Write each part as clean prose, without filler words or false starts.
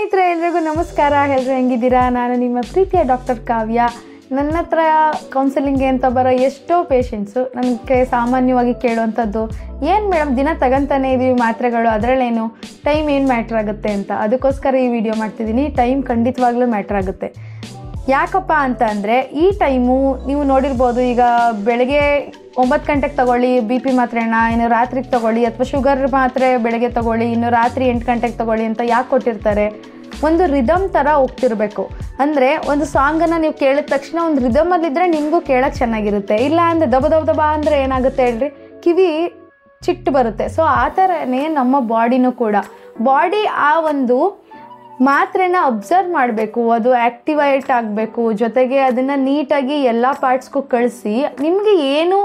ಸ್ನೇಹಿತರೆ ಎಲ್ಲರಿಗೂ ನಮಸ್ಕಾರ. ಎಲ್ಲರೂ ಹೆಂಗಿದ್ದೀರಾ? ನಾನು ನಿಮ್ಮ ಪ್ರೀತಿಯ ಡಾಕ್ಟರ್ ಕಾವ್ಯ. ನನ್ನ ಹತ್ರ ಕೌನ್ಸಿಲಿಂಗ್ಗೆ ಅಂತ ಬರೋ ಎಷ್ಟೋ ಪೇಷಂಟ್ಸು ನನಗೆ ಸಾಮಾನ್ಯವಾಗಿ ಕೇಳುವಂಥದ್ದು, ಏನು ಮೇಡಮ್ ದಿನ ತಗೊಂತಾನೆ ಇದೀವಿ ಮಾತ್ರೆಗಳು, ಅದರಲ್ಲೇನು ಟೈಮ್ ಏನು ಮ್ಯಾಟ್ರ್ ಆಗುತ್ತೆ ಅಂತ. ಅದಕ್ಕೋಸ್ಕರ ಈ ವಿಡಿಯೋ ಮಾಡ್ತಿದ್ದೀನಿ. ಟೈಮ್ ಖಂಡಿತವಾಗ್ಲೂ ಮ್ಯಾಟ್ರ್ ಆಗುತ್ತೆ. ಯಾಕಪ್ಪ ಅಂತ ಅಂದರೆ, ಈ ಟೈಮು ನೀವು ನೋಡಿರ್ಬೋದು, ಈಗ ಬೆಳಗ್ಗೆ 9 ಗಂಟೆಗೆ ತೊಗೊಳ್ಳಿ BP ಮಾತ್ರೆನ, ಇನ್ನು ರಾತ್ರಿಗೆ ತೊಗೊಳ್ಳಿ, ಅಥವಾ ಶುಗರ್ ಮಾತ್ರೆ ಬೆಳಗ್ಗೆ ತೊಗೊಳ್ಳಿ, ಇನ್ನು ರಾತ್ರಿ 8 ಗಂಟೆಗೆ ತೊಗೊಳ್ಳಿ ಅಂತ ಯಾಕೆ ಕೊಟ್ಟಿರ್ತಾರೆ? ಒಂದು ರಿದಮ್ ಥರ ಹೋಗ್ತಿರ್ಬೇಕು. ಅಂದರೆ ಒಂದು ಸಾಂಗನ್ನು ನೀವು ಕೇಳಿದ ತಕ್ಷಣ ಒಂದು ರಿದಮಲ್ಲಿದ್ದರೆ ನಿಮಗೂ ಕೇಳೋಕ್ಕೆ ಚೆನ್ನಾಗಿರುತ್ತೆ. ಇಲ್ಲ ಅಂದರೆ ದಬ ಅಂದರೆ ಏನಾಗುತ್ತೆ ಹೇಳ್ರಿ, ಕಿವಿ ಚಿಟ್ಟು ಬರುತ್ತೆ. ಸೊ ಆ ಥರನೇ ನಮ್ಮ ಬಾಡಿನೂ ಕೂಡ, ಬಾಡಿ ಆ ಒಂದು ಮಾತ್ರೆನ ಅಬ್ಸರ್ವ್ ಮಾಡಬೇಕು, ಅದು ಆ್ಯಕ್ಟಿವೇಟ್ ಆಗಬೇಕು, ಜೊತೆಗೆ ಅದನ್ನು ನೀಟಾಗಿ ಎಲ್ಲ ಪಾರ್ಟ್ಸ್ಗೂ ಕಳಿಸಿ ನಿಮಗೆ ಏನು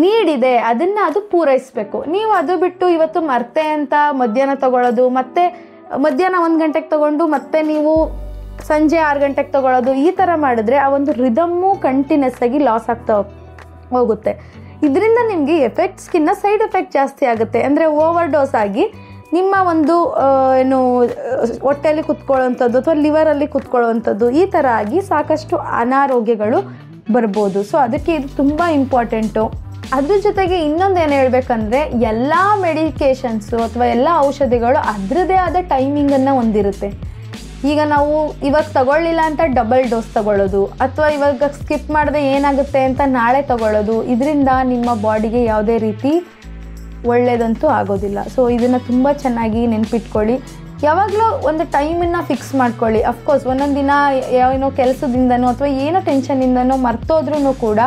ನೀಡಿದೆ ಅದನ್ನು ಅದು ಪೂರೈಸಬೇಕು. ನೀವು ಅದು ಬಿಟ್ಟು ಇವತ್ತು ಮರ್ತೆ ಅಂತ ಮಧ್ಯಾಹ್ನ ತೊಗೊಳ್ಳೋದು, ಮತ್ತು ಮಧ್ಯಾಹ್ನ 1 ಗಂಟೆಗೆ ತೊಗೊಂಡು ಮತ್ತೆ ನೀವು ಸಂಜೆ 6 ಗಂಟೆಗೆ ತೊಗೊಳ್ಳೋದು, ಈ ಥರ ಮಾಡಿದ್ರೆ ಆ ಒಂದು ರಿದಮ್ಮು ಕಂಟಿನ್ಯೂಸ್ ಆಗಿ ಲಾಸ್ ಆಗ್ತಾ ಹೋಗುತ್ತೆ. ಇದರಿಂದ ನಿಮಗೆ ಎಫೆಕ್ಟ್ಸ್ಗಿನ್ನ ಸೈಡ್ ಎಫೆಕ್ಟ್ ಜಾಸ್ತಿ ಆಗುತ್ತೆ. ಅಂದರೆ ಓವರ್ ಡೋಸ್ ಆಗಿ ನಿಮ್ಮ ಒಂದು ಏನು ಹೊಟ್ಟೆಯಲ್ಲಿ ಕುತ್ಕೊಳ್ಳೋವಂಥದ್ದು ಅಥವಾ ಲಿವರಲ್ಲಿ ಕುತ್ಕೊಳ್ಳುವಂಥದ್ದು, ಈ ಥರ ಆಗಿ ಸಾಕಷ್ಟು ಅನಾರೋಗ್ಯಗಳು ಬರ್ಬೋದು. ಸೊ ಅದಕ್ಕೆ ಇದು ತುಂಬ ಇಂಪಾರ್ಟೆಂಟು. ಅದ್ರ ಜೊತೆಗೆ ಇನ್ನೊಂದು ಏನು ಹೇಳ್ಬೇಕಂದ್ರೆ, ಎಲ್ಲ ಮೆಡಿಕೇಷನ್ಸು ಅಥವಾ ಎಲ್ಲ ಔಷಧಿಗಳು ಅದರದ್ದೇ ಆದ ಟೈಮಿಂಗನ್ನು ಹೊಂದಿರುತ್ತೆ. ಈಗ ನಾವು ಇವಾಗ ತಗೊಳ್ಳಿಲ್ಲ ಅಂತ ಡಬಲ್ ಡೋಸ್ ತಗೊಳ್ಳೋದು, ಅಥವಾ ಇವಾಗ ಸ್ಕಿಪ್ ಮಾಡದೆ ಏನಾಗುತ್ತೆ ಅಂತ ನಾಳೆ ತಗೊಳ್ಳೋದು, ಇದರಿಂದ ನಿಮ್ಮ ಬಾಡಿಗೆ ಯಾವುದೇ ರೀತಿ ಒಳ್ಳೆಯದಂತೂ ಆಗೋದಿಲ್ಲ. ಸೊ ಇದನ್ನು ತುಂಬ ಚೆನ್ನಾಗಿ ನೆನ್ಪಿಟ್ಕೊಳ್ಳಿ. ಯಾವಾಗಲೂ ಒಂದು ಟೈಮನ್ನು ಫಿಕ್ಸ್ ಮಾಡ್ಕೊಳ್ಳಿ. ಅಫ್ಕೋರ್ಸ್ ಒಂದೊಂದು ದಿನ ಏನೋ ಕೆಲಸದಿಂದನೋ ಅಥವಾ ಏನೋ ಟೆನ್ಷನಿಂದನೋ ಮರ್ತೋದ್ರೂ ಕೂಡ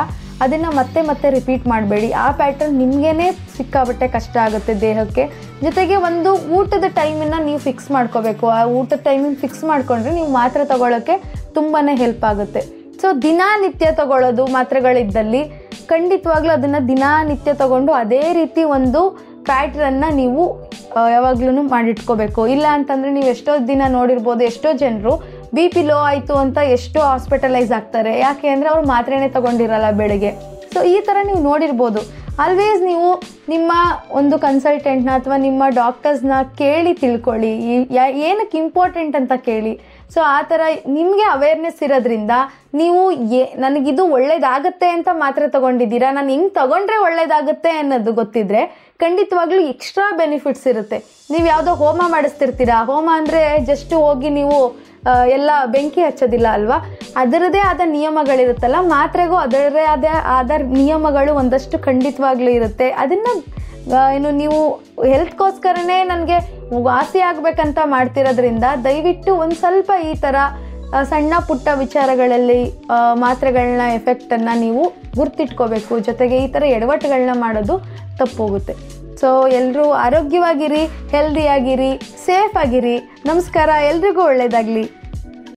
ಅದನ್ನು ಮತ್ತೆ ರಿಪೀಟ್ ಮಾಡಬೇಡಿ. ಆ ಪ್ಯಾಟರ್ನ್ ನಿಮಗೇ ಸಿಕ್ಕಾಬಟ್ಟೆ ಕಷ್ಟ ಆಗುತ್ತೆ ದೇಹಕ್ಕೆ. ಜೊತೆಗೆ ಒಂದು ಊಟದ ಟೈಮನ್ನು ನೀವು ಫಿಕ್ಸ್ ಮಾಡ್ಕೋಬೇಕು. ಆ ಊಟದ ಟೈಮಿಂಗ್ ಫಿಕ್ಸ್ ಮಾಡಿಕೊಂಡ್ರೆ ನೀವು ಮಾತ್ರೆ ತಗೊಳ್ಳೋಕ್ಕೆ ತುಂಬಾ ಹೆಲ್ಪ್ ಆಗುತ್ತೆ. ಸೊ ದಿನನಿತ್ಯ ತಗೊಳ್ಳೋದು ಮಾತ್ರೆಗಳಿದ್ದಲ್ಲಿ ಖಂಡಿತವಾಗ್ಲೂ ಅದನ್ನು ದಿನನಿತ್ಯ ತಗೊಂಡು ಅದೇ ರೀತಿ ಒಂದು ಪ್ಯಾಟ್ರನ್ನ ನೀವು ಯಾವಾಗ್ಲೂ ಮಾಡಿಟ್ಕೋಬೇಕು. ಇಲ್ಲ ಅಂತಂದರೆ ನೀವು ಎಷ್ಟೋ ದಿನ ನೋಡಿರ್ಬೋದು, ಎಷ್ಟೋ ಜನರು BP ಲೋ ಆಯಿತು ಅಂತ ಎಷ್ಟೋ ಹಾಸ್ಪಿಟಲೈಸ್ ಆಗ್ತಾರೆ. ಯಾಕೆ ಅಂದರೆ ಅವ್ರು ಮಾತ್ರೆನೇ ತೊಗೊಂಡಿರಲ್ಲ ಬೆಳಗ್ಗೆ. ಸೊ ಈ ಥರ ನೀವು ನೋಡಿರ್ಬೋದು. ಆಲ್ವೇಸ್ ನೀವು ನಿಮ್ಮ ಒಂದು ಕನ್ಸಲ್ಟೆಂಟ್ನ ಅಥವಾ ನಿಮ್ಮ ಡಾಕ್ಟರ್ಸ್ನ ಕೇಳಿ ತಿಳ್ಕೊಳ್ಳಿ, ಏನಕ್ಕೆ ಇಂಪಾರ್ಟೆಂಟ್ ಅಂತ ಕೇಳಿ. ಸೊ ಆ ಥರ ನಿಮಗೆ ಅವೇರ್ನೆಸ್ ಇರೋದ್ರಿಂದ ನೀವು ನನಗಿದು ಒಳ್ಳೇದಾಗುತ್ತೆ ಅಂತ ಮಾತ್ರೆ ತೊಗೊಂಡಿದ್ದೀರಾ, ನಾನು ಹಿಂಗೆ ತೊಗೊಂಡ್ರೆ ಒಳ್ಳೇದಾಗುತ್ತೆ ಅನ್ನೋದು ಗೊತ್ತಿದ್ರೆ ಖಂಡಿತವಾಗ್ಲೂ ಎಕ್ಸ್ಟ್ರಾ ಬೆನಿಫಿಟ್ಸ್ ಇರುತ್ತೆ. ನೀವು ಯಾವುದೋ ಹೋಮ ಮಾಡಿಸ್ತಿರ್ತೀರಾ, ಹೋಮ ಅಂದರೆ ಜಸ್ಟ್ ಹೋಗಿ ನೀವು ಎಲ್ಲ ಬೆಂಕಿ ಹಚ್ಚೋದಿಲ್ಲ ಅಲ್ವಾ, ಅದರದೇ ಆದ ನಿಯಮಗಳಿರುತ್ತಲ್ಲ, ಮಾತ್ರೆಗೂ ಅದರದೇ ಆದ ನಿಯಮಗಳು ಒಂದಷ್ಟು ಖಂಡಿತವಾಗ್ಲೂ ಇರುತ್ತೆ. ಅದನ್ನು ಏನು ನೀವು ಹೆಲ್ತ್ಗೋಸ್ಕರನೇ ನನಗೆ ವಾಸಿ ಆಗಬೇಕಂತ ಮಾಡ್ತಿರೋದ್ರಿಂದ ದಯವಿಟ್ಟು ಒಂದು ಸ್ವಲ್ಪ ಈ ಥರ ಸಣ್ಣ ಪುಟ್ಟ ವಿಚಾರಗಳಲ್ಲಿ ಮಾತ್ರೆಗಳನ್ನ ಎಫೆಕ್ಟನ್ನು ನೀವು ಗುರ್ತಿಟ್ಕೋಬೇಕು. ಜೊತೆಗೆ ಈ ಥರ ಎಡವಟ್ಟುಗಳನ್ನ ಮಾಡೋದು ತಪ್ಪೋಗುತ್ತೆ. ಸೊ ಎಲ್ಲರೂ ಆರೋಗ್ಯವಾಗಿರಿ, ಹೆಲ್ದಿಯಾಗಿರಿ, ಸೇಫ್ ಆಗಿರಿ. ನಮಸ್ಕಾರ, ಎಲ್ರಿಗೂ ಒಳ್ಳೆಯದಾಗಲಿ.